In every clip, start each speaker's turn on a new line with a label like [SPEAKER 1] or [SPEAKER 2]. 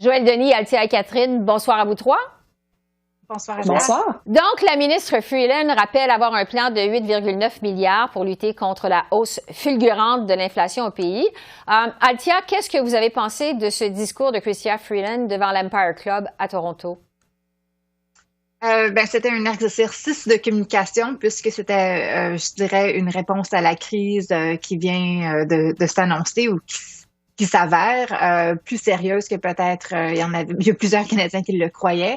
[SPEAKER 1] Joël Denis, Althia et Catherine, bonsoir à vous trois.
[SPEAKER 2] Bonsoir.
[SPEAKER 3] Bonsoir.
[SPEAKER 1] Donc, la ministre Freeland rappelle avoir un plan de 8,9 milliards pour lutter contre la hausse fulgurante de l'inflation au pays. Althia, qu'est-ce que vous avez pensé de ce discours de Chrystia Freeland devant l'Empire Club à Toronto?
[SPEAKER 2] C'était un exercice de communication puisque c'était, je dirais, une réponse à la crise qui vient de s'annoncer ou qui s'avère plus sérieuse que peut-être il y a plusieurs Canadiens qui le croyaient.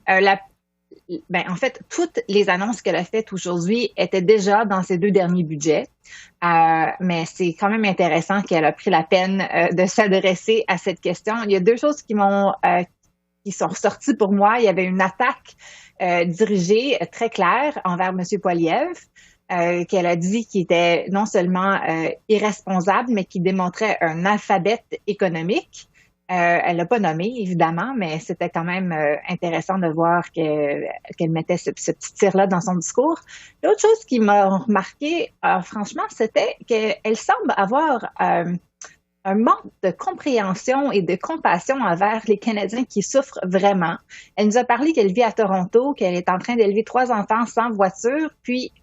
[SPEAKER 2] En fait, toutes les annonces qu'elle a faites aujourd'hui étaient déjà dans ses 2 derniers budgets. Mais c'est quand même intéressant qu'elle a pris la peine de s'adresser à cette question. Il y a 2 choses qui sont ressorties pour moi. Il y avait une attaque dirigée très claire envers M. Poilievre, qu'elle a dit qu'il était non seulement irresponsable, mais qui démontrait un alphabet économique. Elle l'a pas nommé, évidemment, mais c'était quand même intéressant de voir qu'elle mettait ce petit tir-là dans son discours. L'autre chose qui m'a remarqué, franchement, c'était qu'elle semble avoir un manque de compréhension et de compassion envers les Canadiens qui souffrent vraiment. Elle nous a parlé qu'elle vit à Toronto, qu'elle est en train d'élever 3 enfants sans voiture, puis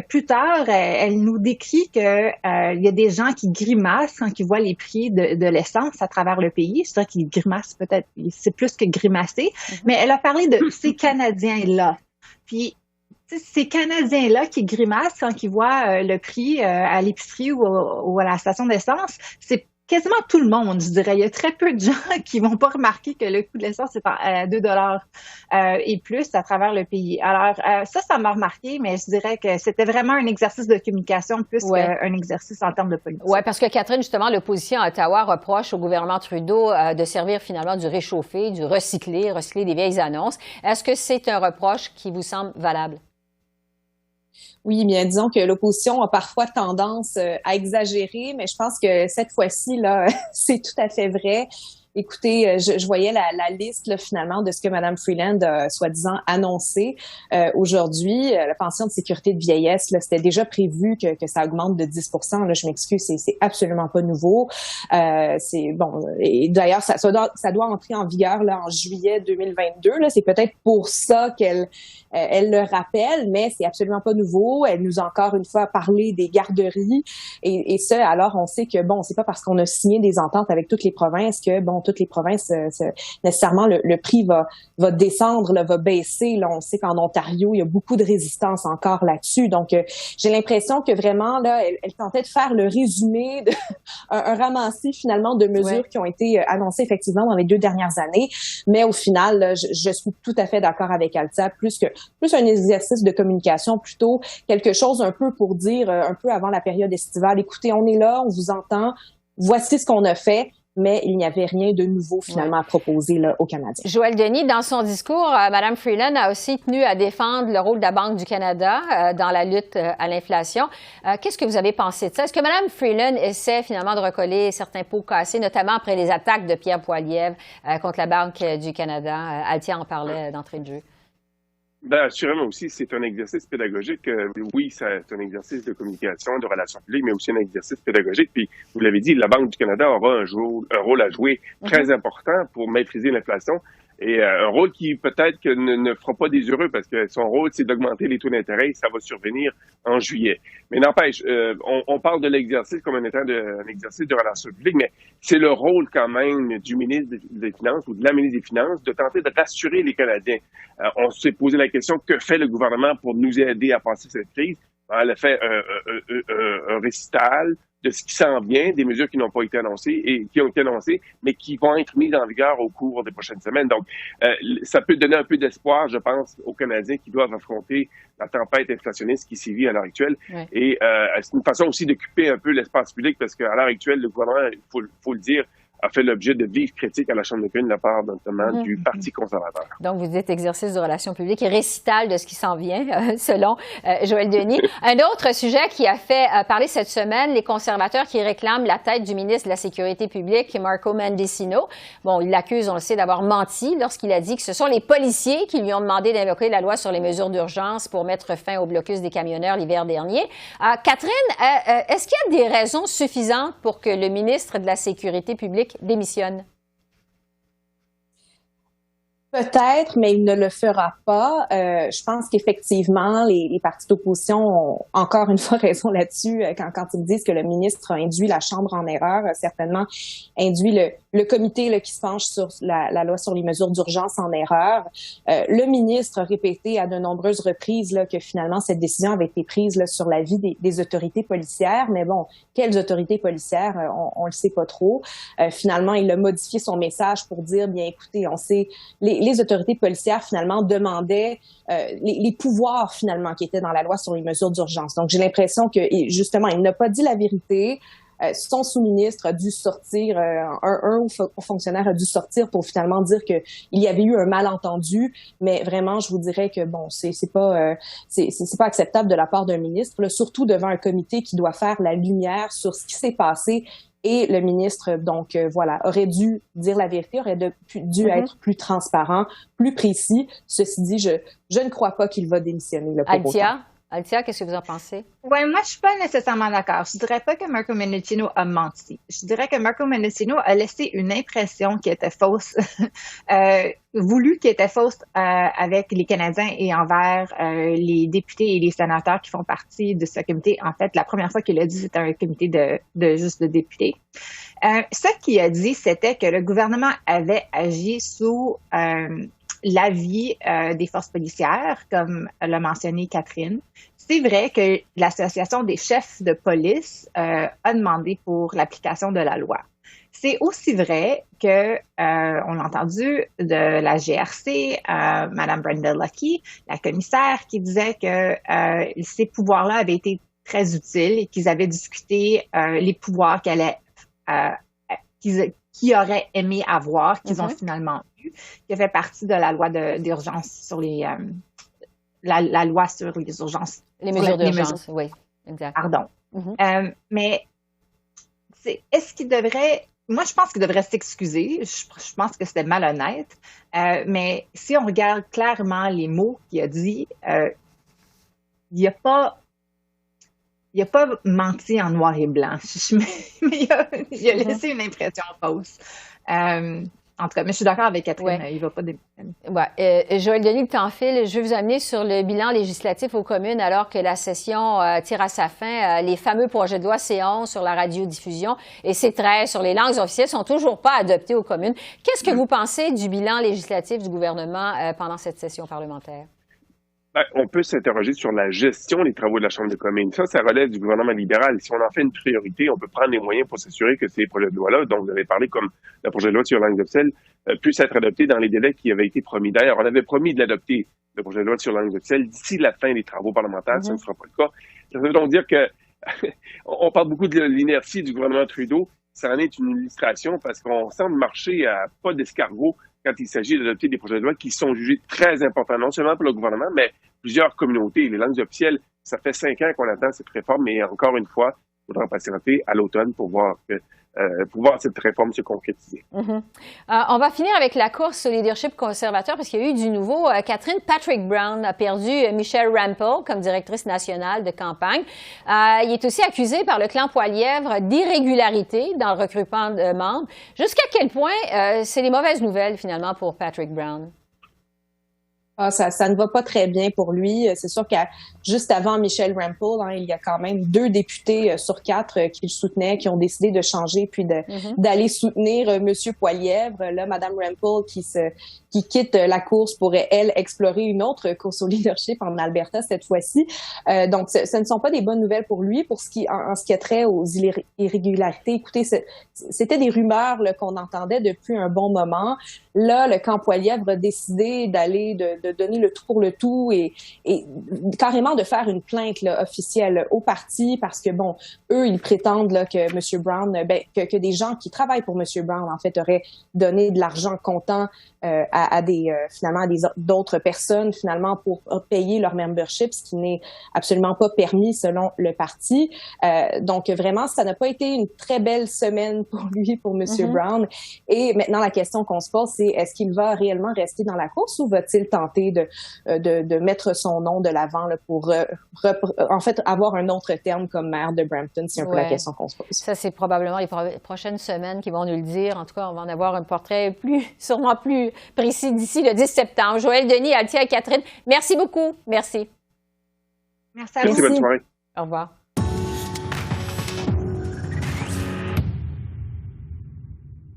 [SPEAKER 2] plus tard, elle nous décrit que il y a des gens qui grimacent quand ils voient les prix de l'essence à travers le pays. C'est vrai qu'ils grimacent peut-être, c'est plus que grimacer, mais elle a parlé de ces Canadiens-là. Puis ces Canadiens-là qui grimacent quand ils voient le prix à l'épicerie ou à la station d'essence, c'est quasiment tout le monde, je dirais. Il y a très peu de gens qui vont pas remarquer que le coût de l'essence est à 2 $ et plus à travers le pays. Alors, ça m'a remarqué, mais je dirais que c'était vraiment un exercice de communication plus qu'un exercice en termes de politique.
[SPEAKER 1] Oui, parce que Catherine, justement, l'opposition à Ottawa reproche au gouvernement Trudeau de servir finalement du réchauffé, du recycler des vieilles annonces. Est-ce que c'est un reproche qui vous semble valable?
[SPEAKER 3] Oui, bien disons que l'opposition a parfois tendance à exagérer, mais je pense que cette fois-ci, là, c'est tout à fait vrai. Écoutez, je voyais la liste là, finalement de ce que Mme Freeland a soi-disant annoncé aujourd'hui. La pension de sécurité de vieillesse, là, c'était déjà prévu que ça augmente de 10 %. Là, je m'excuse, c'est absolument pas nouveau. C'est bon. Et d'ailleurs, ça doit entrer en vigueur là en juillet 2022. Là, c'est peut-être pour ça qu'elle le rappelle, mais c'est absolument pas nouveau. Elle nous a encore une fois parlé des garderies et ça. Alors, on sait que bon, c'est pas parce qu'on a signé des ententes avec toutes les provinces que bon, toutes les provinces, nécessairement, le prix va descendre, là, va baisser. Là, on sait qu'en Ontario, il y a beaucoup de résistance encore là-dessus. Donc, j'ai l'impression que vraiment, là, elle tentait de faire le résumé, un ramassis finalement de mesures qui ont été annoncées effectivement dans les 2 dernières années. Mais au final, là, je suis tout à fait d'accord avec Althia, plus un exercice de communication, plutôt quelque chose un peu pour dire, un peu avant la période estivale, écoutez, on est là, on vous entend, voici ce qu'on a fait. Mais il n'y avait rien de nouveau finalement à proposer là, aux Canadiens.
[SPEAKER 1] Joël Denis, dans son discours, Mme Freeland a aussi tenu à défendre le rôle de la Banque du Canada dans la lutte à l'inflation. Qu'est-ce que vous avez pensé de ça? Est-ce que Mme Freeland essaie finalement de recoller certains pots cassés, notamment après les attaques de Pierre Poilievre contre la Banque du Canada? Althia en parlait d'entrée de jeu.
[SPEAKER 4] Assurément aussi, c'est un exercice pédagogique. Oui, c'est un exercice de communication, de relations publiques, mais aussi un exercice pédagogique. Puis, vous l'avez dit, la Banque du Canada aura un rôle à jouer très important pour maîtriser l'inflation. Et un rôle qui peut-être que ne fera pas des heureux parce que son rôle, c'est d'augmenter les taux d'intérêt et ça va survenir en juillet. Mais n'empêche, on parle de l'exercice comme un exercice de relations publiques, mais c'est le rôle quand même du ministre des Finances ou de la ministre des Finances de tenter de rassurer les Canadiens. On s'est posé la question, que fait le gouvernement pour nous aider à passer cette crise? Elle a fait un récital de ce qui s'en vient, des mesures qui n'ont pas été annoncées et qui ont été annoncées, mais qui vont être mises en vigueur au cours des prochaines semaines. Donc, ça peut donner un peu d'espoir, je pense, aux Canadiens qui doivent affronter la tempête inflationniste qui sévit à l'heure actuelle. Ouais. Et c'est une façon aussi d'occuper un peu l'espace public parce qu'à l'heure actuelle, le gouvernement, il faut le dire, a fait l'objet de vives critiques à la Chambre des communes de la part notamment du Parti conservateur.
[SPEAKER 1] Donc, vous dites exercice de relations publiques et récital de ce qui s'en vient, selon Joël Denis. Un autre sujet qui a fait parler cette semaine, les conservateurs qui réclament la tête du ministre de la Sécurité publique, Marco Mendicino. Bon, il l'accuse, on le sait, d'avoir menti lorsqu'il a dit que ce sont les policiers qui lui ont demandé d'invoquer la loi sur les mesures d'urgence pour mettre fin au blocus des camionneurs l'hiver dernier. Catherine, est-ce qu'il y a des raisons suffisantes pour que le ministre de la Sécurité publique démissionne?
[SPEAKER 3] Peut-être, mais il ne le fera pas. Je pense qu'effectivement, les partis d'opposition ont encore une fois raison là-dessus quand ils disent que le ministre a induit la Chambre en erreur, certainement induit le comité là, qui se penche sur la loi sur les mesures d'urgence en erreur. Le ministre a répété à de nombreuses reprises là, que finalement cette décision avait été prise là, sur l'avis des autorités policières. Mais bon, quelles autorités policières, on le sait pas trop. Finalement, il a modifié son message pour dire, bien écoutez, on sait les autorités policières, finalement, demandaient les pouvoirs, finalement, qui étaient dans la loi sur les mesures d'urgence. Donc, j'ai l'impression que, justement, il n'a pas dit la vérité. Son sous-ministre a dû sortir, un fonctionnaire a dû sortir pour finalement dire qu'il y avait eu un malentendu. Mais vraiment, je vous dirais que, bon, c'est pas acceptable de la part d'un ministre, là, surtout devant un comité qui doit faire la lumière sur ce qui s'est passé. Et le ministre, donc, voilà, aurait dû dire la vérité, aurait dû être plus transparent, plus précis. Ceci dit, je ne crois pas qu'il va démissionner.
[SPEAKER 1] Althia, qu'est-ce que vous en pensez?
[SPEAKER 2] Oui, moi, je suis pas nécessairement d'accord. Je dirais pas que Marco Mendicino a menti. Je dirais que Marco Mendicino a laissé une impression qui était fausse, voulue qui était fausse avec les Canadiens et envers les députés et les sénateurs qui font partie de ce comité. En fait, la première fois qu'il a dit, c'était un comité de juste de députés. Ce qu'il a dit, c'était que le gouvernement avait agi sous l'avis des forces policières, comme l'a mentionné Catherine. C'est vrai que l'Association des chefs de police a demandé pour l'application de la loi. C'est aussi vrai que, on l'a entendu de la GRC, Madame Brenda Lucki, la commissaire, qui disait que ces pouvoirs-là avaient été très utiles et qu'ils avaient discuté les pouvoirs qu'ils auraient aimé avoir, qu'ils ont finalement eu, qui fait partie de la loi d'urgence sur les la loi sur les urgences.
[SPEAKER 1] Les mesures d'urgence, oui, exact.
[SPEAKER 2] Pardon. Mais est-ce qu'il devrait... Moi, je pense qu'il devrait s'excuser. Je pense que c'était malhonnête. Mais si on regarde clairement les mots qu'il a dit, il n'a pas menti en noir et blanc. Mais il a laissé une impression fausse. En tout cas, mais je suis d'accord avec Catherine, il ne va pas démissionner.
[SPEAKER 1] Ouais. Joëlle Denis, le temps file. Je vais vous amener sur le bilan législatif aux communes alors que la session tire à sa fin. Les fameux projets de loi C11 sur la radiodiffusion et C13 sur les langues officielles sont toujours pas adoptés aux communes. Qu'est-ce que vous pensez du bilan législatif du gouvernement pendant cette session parlementaire?
[SPEAKER 4] On peut s'interroger sur la gestion des travaux de la Chambre des communes. Ça relève du gouvernement libéral. Si on en fait une priorité, on peut prendre les moyens pour s'assurer que ces projets de loi-là, dont vous avez parlé comme le projet de loi sur la langue officielle, puissent être adoptés dans les délais qui avaient été promis. D'ailleurs, on avait promis de l'adopter, le projet de loi sur la langue officielle, d'ici la fin des travaux parlementaires. Ça ne sera pas le cas. Ça veut donc dire que on parle beaucoup de l'inertie du gouvernement Trudeau. Ça en est une illustration parce qu'on semble marcher à pas d'escargot quand il s'agit d'adopter des projets de loi qui sont jugés très importants, non seulement pour le gouvernement, mais plusieurs communautés. Les langues officielles, ça fait 5 ans qu'on attend cette réforme, mais encore une fois, il faudra patienter à l'automne pour voir cette réforme se concrétiser.
[SPEAKER 1] On va finir avec la course au leadership conservateur parce qu'il y a eu du nouveau. Catherine Patrick Brown a perdu Michelle Rampell comme directrice nationale de campagne. Il est aussi accusé par le clan Poilièvre d'irrégularité dans le recrutement de membres. Jusqu'à quel point c'est des mauvaises nouvelles finalement pour Patrick Brown?
[SPEAKER 3] Ça ne va pas très bien pour lui. C'est sûr que juste avant Michelle Rampell, il y a quand même 2 députés sur 4 qui le soutenaient, qui ont décidé de changer puis d'aller soutenir Monsieur Poilièvre. Là, Madame Rampell qui quitte la course pourrait, elle, explorer une autre course au leadership en Alberta cette fois-ci. Donc, ce ne sont pas des bonnes nouvelles pour lui. Pour ce qui a trait aux irrégularités, écoutez, c'était des rumeurs là, qu'on entendait depuis un bon moment. Là, le camp Poilièvre a décidé d'aller de donner le tout pour le tout et carrément de faire une plainte là, officielle au parti parce que, bon, eux, ils prétendent là, que M. Brown, que des gens qui travaillent pour M. Brown, en fait, auraient donné de l'argent comptant à d'autres personnes, finalement, pour payer leur membership, ce qui n'est absolument pas permis selon le parti. Donc, vraiment, ça n'a pas été une très belle semaine pour lui, pour M. Brown. Et maintenant, la question qu'on se pose, c'est est-ce qu'il va réellement rester dans la course ou va-t-il tenter tenter de mettre son nom de l'avant là, pour en fait avoir un autre terme comme maire de Brampton. C'est un peu la question qu'on se pose.
[SPEAKER 1] Ça, c'est probablement les prochaines semaines qui vont nous le dire. En tout cas, on va en avoir un portrait sûrement plus précis d'ici le 10 septembre. Joëlle Denis, Althia et Catherine, merci beaucoup. Merci.
[SPEAKER 2] Merci à vous.
[SPEAKER 4] Merci, bonne soirée.
[SPEAKER 1] Au revoir.